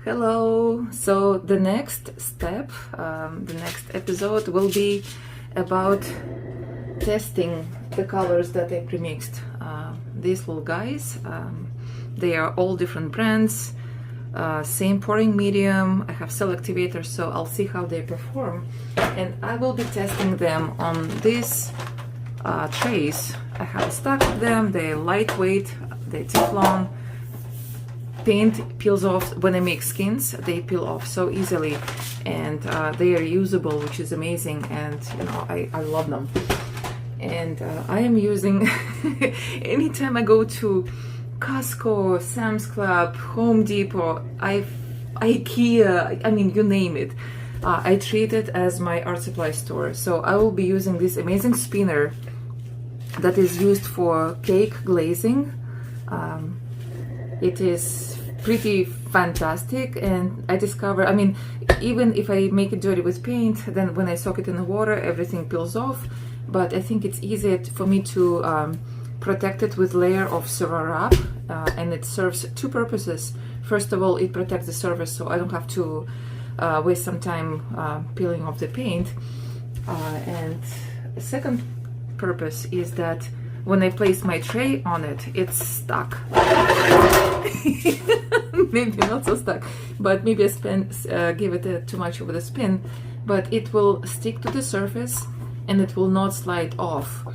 Hello! So the next step, the next episode will be about testing the colors that I premixed. These little guys, they are all different brands, same pouring medium. I have selectivators, so I'll see how they perform. And I will be testing them on these trays. I have a stack of them, they're lightweight, they're Teflon. Paint peels off when I make skins, they peel off so easily, and they are usable, which is amazing, and you know, I love them. And I am using anytime I go to Costco, Sam's Club, Home Depot, IKEA, I mean, you name it, I treat it as my art supply store. So I will be using this amazing spinner that is used for cake glazing. It is pretty fantastic, and I discover, I mean, even if I make it dirty with paint, then when I soak it in the water, everything peels off. But I think it's easier for me to protect it with layer of Surah wrap, and it serves two purposes. First of all, it protects the surface, so I don't have to waste some time peeling off the paint. And the second purpose is that when I place my tray on it, it's stuck. Maybe not so stuck, but maybe I give it too much of the spin, but it will stick to the surface and it will not slide off.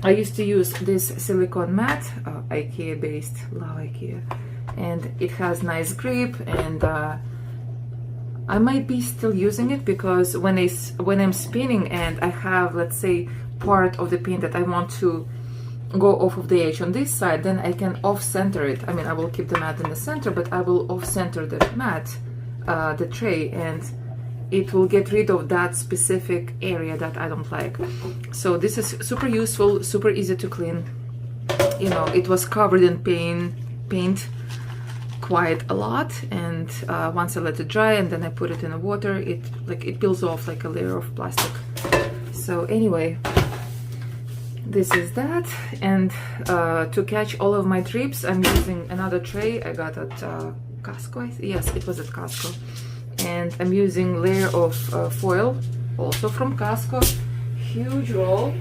I used to use this silicone mat, IKEA based, love IKEA, and it has nice grip, and I might be still using it because when I'm spinning and I have, let's say, part of the paint that I want to go off of the edge on this side, then I can off-center it. I mean, I will keep the mat in the center, but I will off-center the mat, the tray, and it will get rid of that specific area that I don't like. So this is super useful, super easy to clean. You know, it was covered in paint quite a lot, and once I let it dry and then I put it in the water, it peels off like a layer of plastic. So anyway, this is that. And to catch all of my drips, I'm using another tray I got at Costco. Yes, it was at Costco. And I'm using layer of foil, also from Costco. Huge roll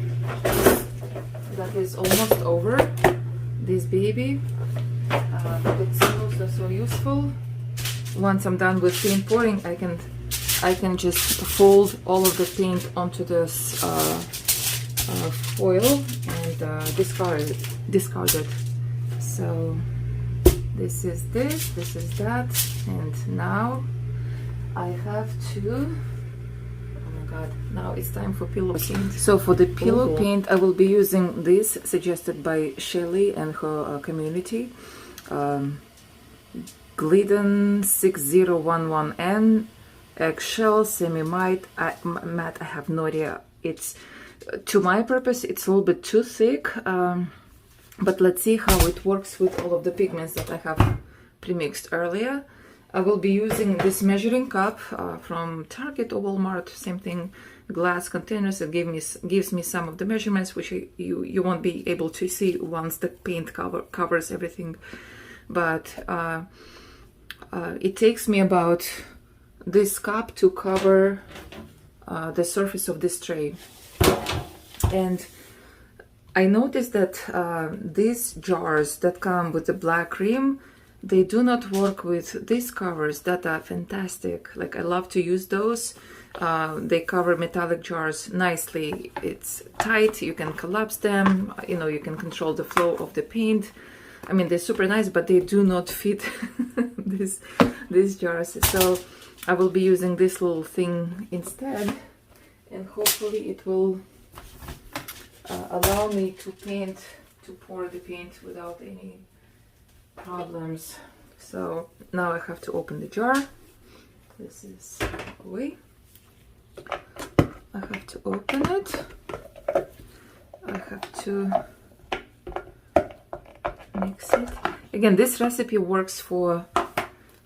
that is almost over. This baby, it's so useful. Once I'm done with paint pouring, I can just fold all of the paint onto this foil and discard it. So this is that, and now I have to, oh my god, now it's time for pillow paint. So for the pillow paint, I will be using this suggested by Shelly and her community, Glidden 6011N eggshell semi-matte. Matte, I have no idea. It's, to my purpose, it's a little bit too thick, but let's see how it works with all of the pigments that I have premixed earlier. I will be using this measuring cup from Target or Walmart, same thing, glass containers. It gives me some of the measurements, which you won't be able to see once the paint covers everything. But it takes me about this cup to cover the surface of this tray. And I noticed that these jars that come with the black rim, they do not work with these covers that are fantastic. Like, I love to use those. They cover metallic jars nicely. It's tight, you can collapse them, you know, you can control the flow of the paint. I mean, they're super nice, but they do not fit these jars. So I will be using this little thing instead, and hopefully it will allow me to pour the paint without any problems. So now I have to open the jar. This is away. I have to open it. I have to mix it. Again, this recipe works for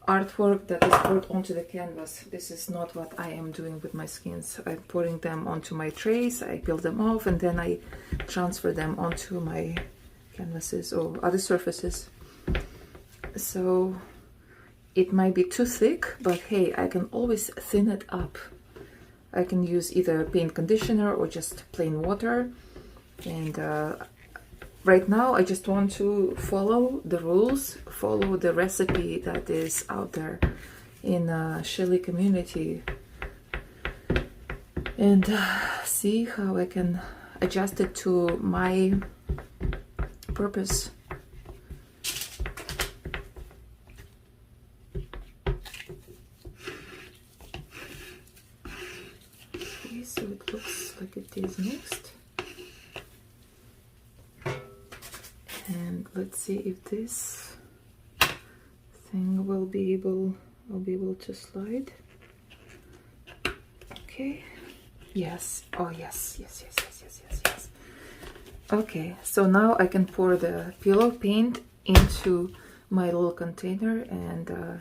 artwork that is poured onto the canvas. This is not what I am doing with my skins. I'm pouring them onto my trays, I peel them off, and then I transfer them onto my canvases or other surfaces. So it might be too thick, but hey, I can always thin it up. I can use either paint conditioner or just plain water. And right now I just want to follow the rules, follow the recipe that is out there in Shelly community, and see how I can adjust it to my purpose. Okay, so it looks like it is mixed. And let's see if this thing will be able, I'll be able to slide. Okay. Yes. Oh yes. Yes. Yes. Yes. Yes. Yes. Yes. Okay. So now I can pour the pillow paint into my little container and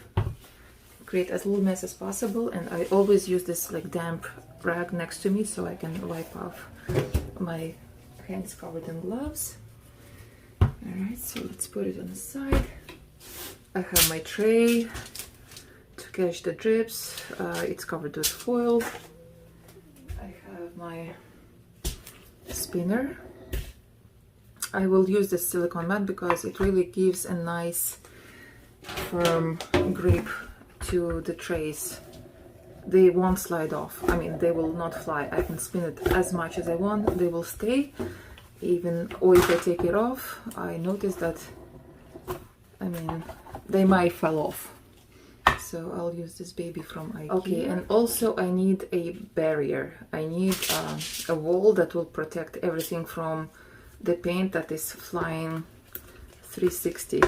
create as little mess as possible. And I always use this like damp rag next to me so I can wipe off my hands covered in gloves. Alright, so let's put it on the side. I have my tray to catch the drips. It's covered with foil. I have my spinner. I will use this silicone mat because it really gives a nice firm grip to the trays. They won't slide off. I mean, they will not fly. I can spin it as much as I want. They will stay. Even, or if I take it off, I notice that, I mean, they might fall off. So I'll use this baby from IKEA. Okay, and also I need a barrier. I need a wall that will protect everything from the paint that is flying 360.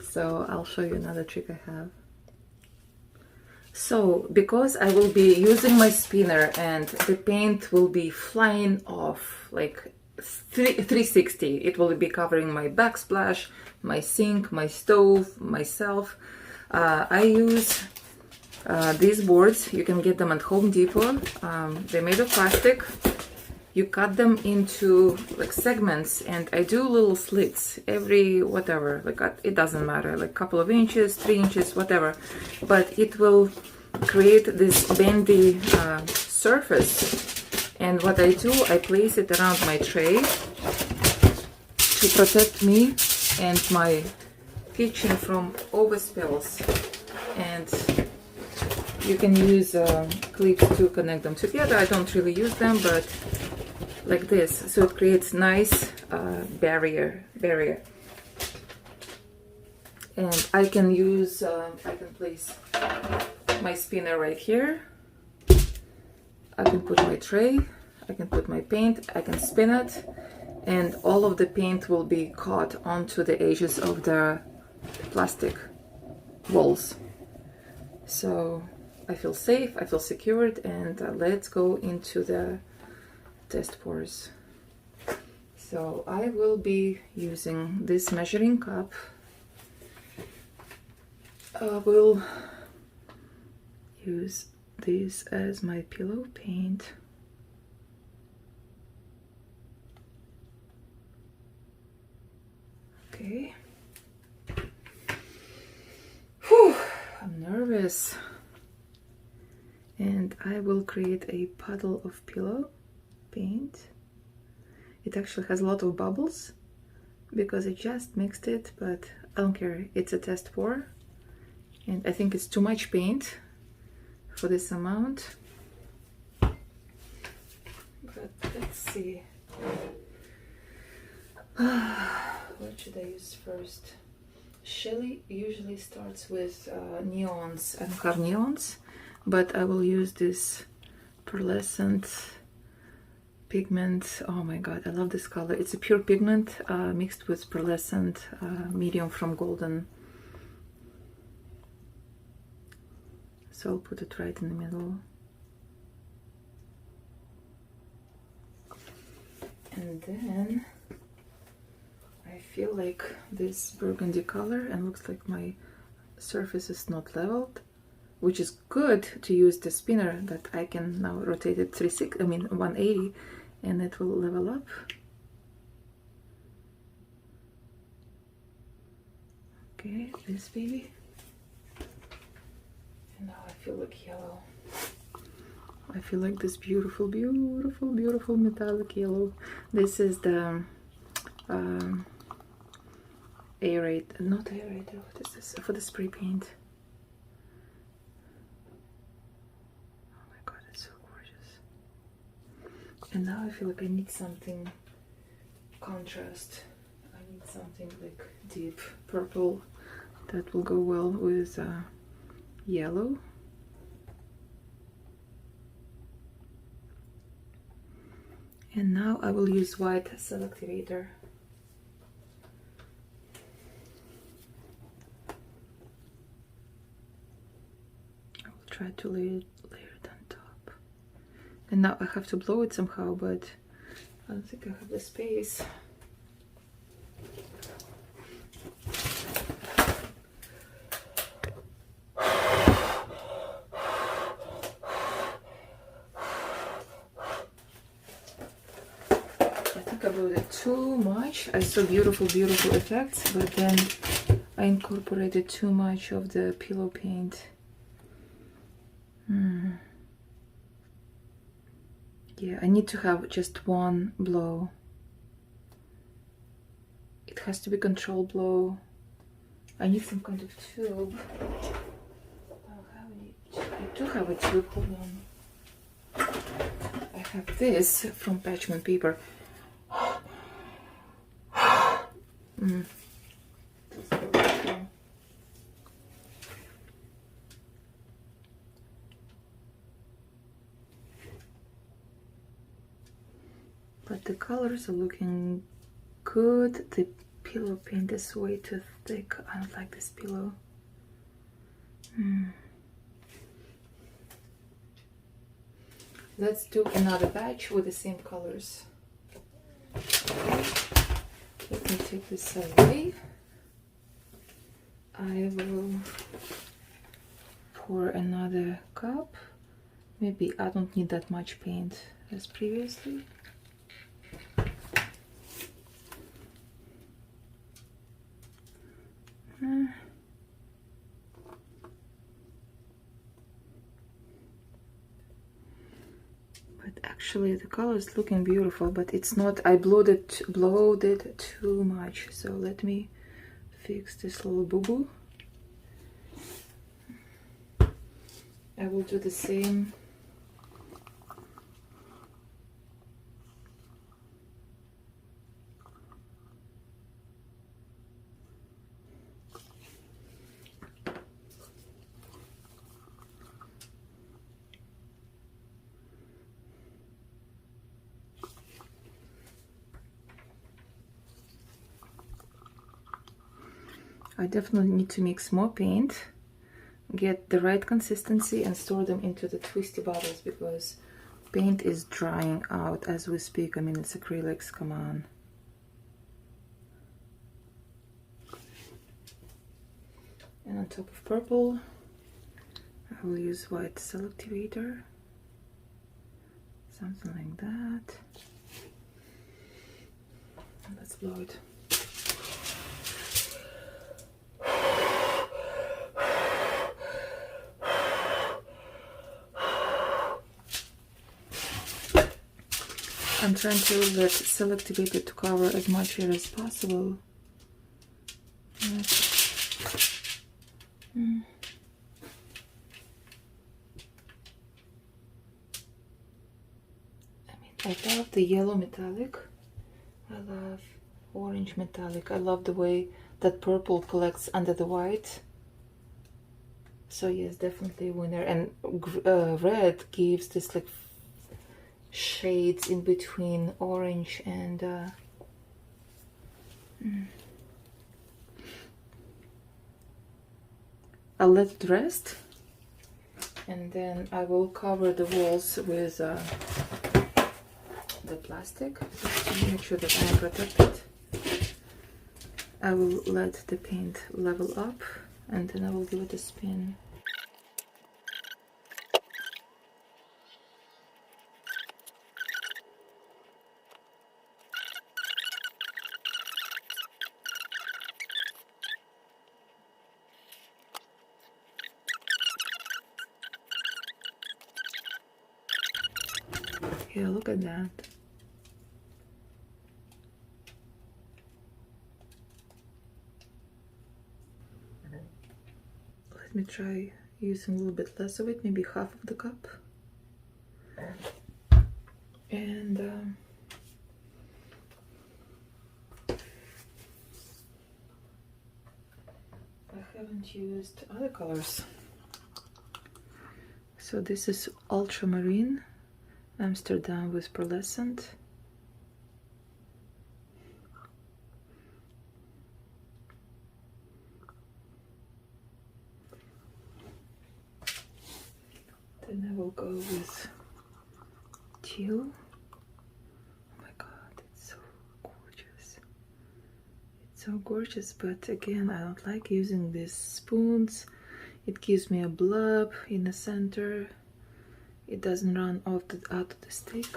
So I'll show you another trick I have. So because I will be using my spinner and the paint will be flying off like 360, it will be covering my backsplash, my sink, my stove, myself. I use these boards. You can get them at Home Depot. They're made of plastic. You cut them into like segments, and I do little slits every whatever, like it doesn't matter, like a couple of inches, 3 inches, whatever, but it will create this bendy surface. And what I do, I place it around my tray to protect me and my kitchen from overspills. And you can use clips to connect them together. I don't really use them, but like this, so it creates nice barrier. And I can use, I can place my spinner right here. I can put my tray, I can put my paint, I can spin it, and all of the paint will be caught onto the edges of the plastic walls. So I feel safe, I feel secured, and let's go into the test pours. So I will be using this measuring cup. I will use this as my pillow paint. Okay. Whew, I'm nervous. And I will create a puddle of pillow paint. It actually has a lot of bubbles because I just mixed it, but I don't care. It's a test pour. And I think it's too much paint for this amount, but let's see. What should I use first? Shelly usually starts with neons. I don't have neons, but I will use this pearlescent pigment. Oh my god, I love this color. It's a pure pigment mixed with pearlescent medium from Golden. So I'll put it right in the middle. And then I feel like this burgundy color, and looks like my surface is not leveled, which is good to use the spinner that I can now rotate it 180, and it will level up. Okay, this baby. Now I feel like yellow. I feel like this beautiful, beautiful, beautiful metallic yellow. This is the not aerator, what is this? For the spray paint. Oh my god, it's so gorgeous. And now I feel like I need something contrast. I need something like deep purple that will go well with yellow. And now I will use white Selectivator. I will try to layer it on top. And now I have to blow it somehow, but I don't think I have the space. I blew it too much. I saw beautiful, beautiful effects, but then I incorporated too much of the pillow paint. Yeah, I need to have just one blow. It has to be controlled blow. I need some kind of tube. I don't have any. I do have a tube. Hold on. I have this from Parchment Paper. But the colors are looking good. The pillow paint is way too thick. I don't like this pillow. Let's do another batch with the same colors. Let me take this away. I will pour another cup. Maybe I don't need that much paint as previously. But actually the color is looking beautiful, but it's not. I blowed it too much. So let me fix this little boo-boo. I will do the same. I definitely need to mix more paint, get the right consistency, and store them into the twisty bottles because paint is drying out as we speak. I mean, it's acrylics, come on. And on top of purple, I will use white Selectivator, something like that. And let's blow it. I'm trying to let Selectivator to cover as much air as possible. I love the yellow metallic. I love orange metallic. I love the way that purple collects under the white. So yes, definitely a winner. And red gives this like shades in between orange and I'll let it rest, and then I will cover the walls with the plastic just to make sure that I am protected. I will let the paint level up, and then I will give it a spin. Yeah, look at that. Let me try using a little bit less of it, maybe half of the cup. And I haven't used other colors. So this is Ultramarine Amsterdam with pearlescent. Then I will go with teal. Oh my god, it's so gorgeous. It's so gorgeous, but again, I don't like using these spoons. It gives me a blob in the center. It doesn't run out of the stick.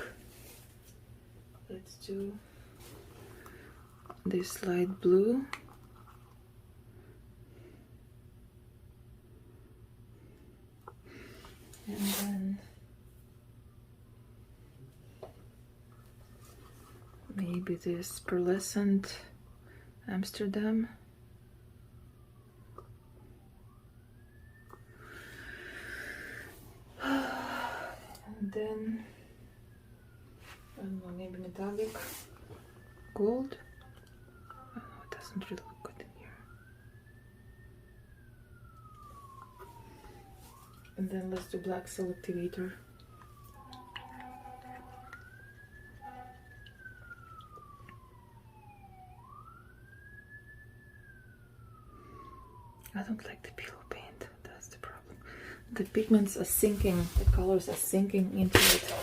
Let's do this light blue. And then maybe this pearlescent Amsterdam. And then, I don't know, maybe metallic gold. Oh, it doesn't really look good in here. And then let's do black selectivator. I don't like the pillow paint, that's the problem. The pigments are sinking, the colors are sinking into it.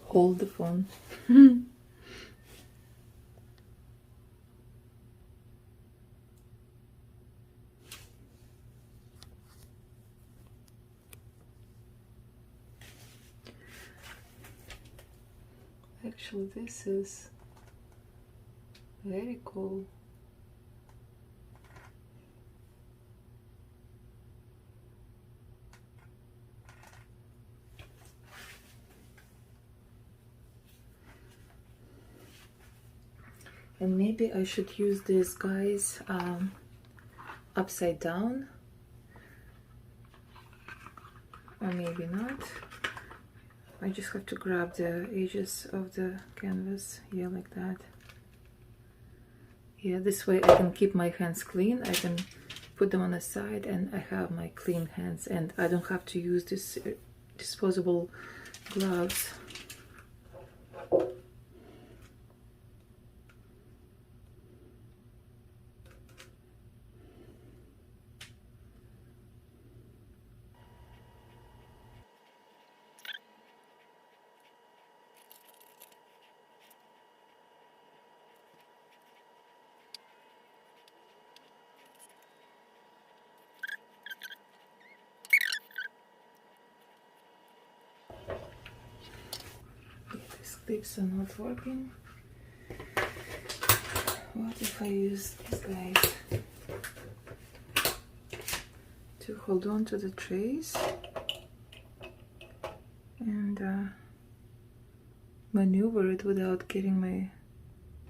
Hold the phone. Actually, this is very cool. And maybe I should use these guys upside down, or maybe not. I just have to grab the edges of the canvas, yeah, like that. Yeah, this way I can keep my hands clean. I can put them on the side and I have my clean hands, and I don't have to use this disposable gloves. These clips are not working. What if I use these guys to hold on to the trays and maneuver it without getting my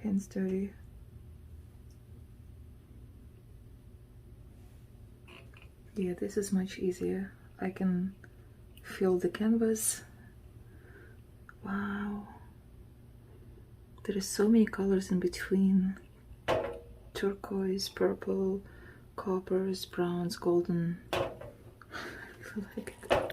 hands dirty? Yeah, this is much easier. I can feel the canvas. Wow, there are so many colors in between. Turquoise, purple, coppers, browns, golden. I like it.